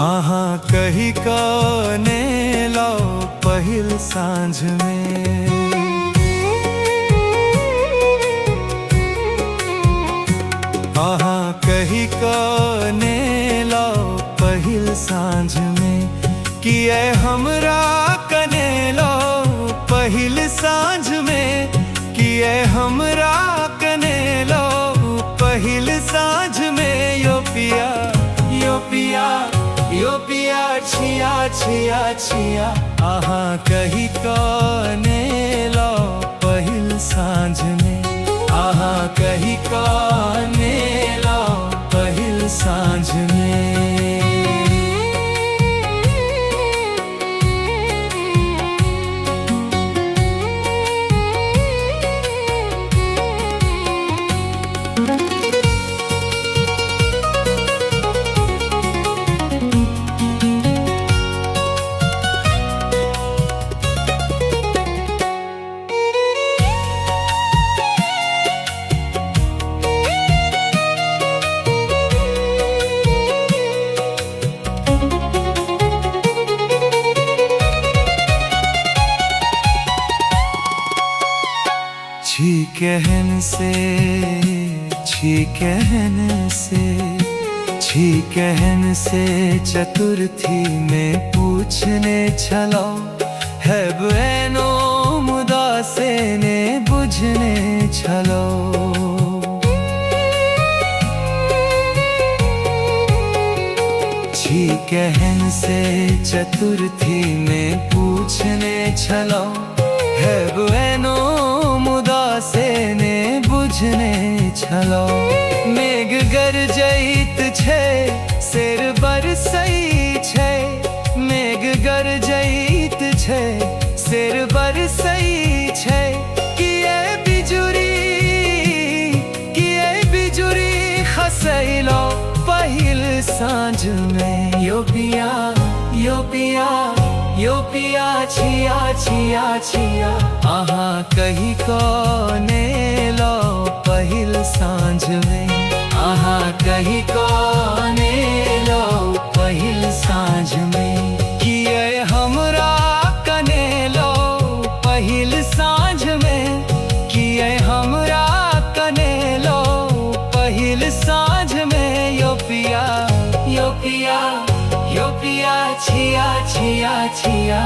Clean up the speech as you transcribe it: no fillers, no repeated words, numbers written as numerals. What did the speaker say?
आहा कही कने लो पहिल सांझ में। आहा कही कने लो पहिल सांझ में, किए हमरा कने लो पहिल सांझ में, किए हमरा कने लो पहिल सांझ में। यो पिया यो पिया यो पिया छिया छिया छिया, आहा कही कने लो पहिल सांझ में। आहा कही कने लो पहिल सांझ में। छी कहन से छी कहन से छी कहन से चतुर्थी में पूछने छलो, है बनो मुदा से ने बुझने छलो। छी कहन से चतुर्थी में पूछने छलो, है बनो से ने बुझने छलो। मेघ गरजैत छै शेर बरसै छै, मेघ गरजैत छै शेर बरसै छै। किए बिजुरी खसैलो पहिल सांझ में। यो पिया यो पिया यो पिया छिया छिया छिया, आहा कही कने लो पहिल सांझ में। आहा कही कने लो पहिल सांझ में, किए हमरा कने लो पहिल सांझ में, किए हमरा कने लो पहिल सांझ में। यो पिया यो पिया यो पिया छिया छिया छिया,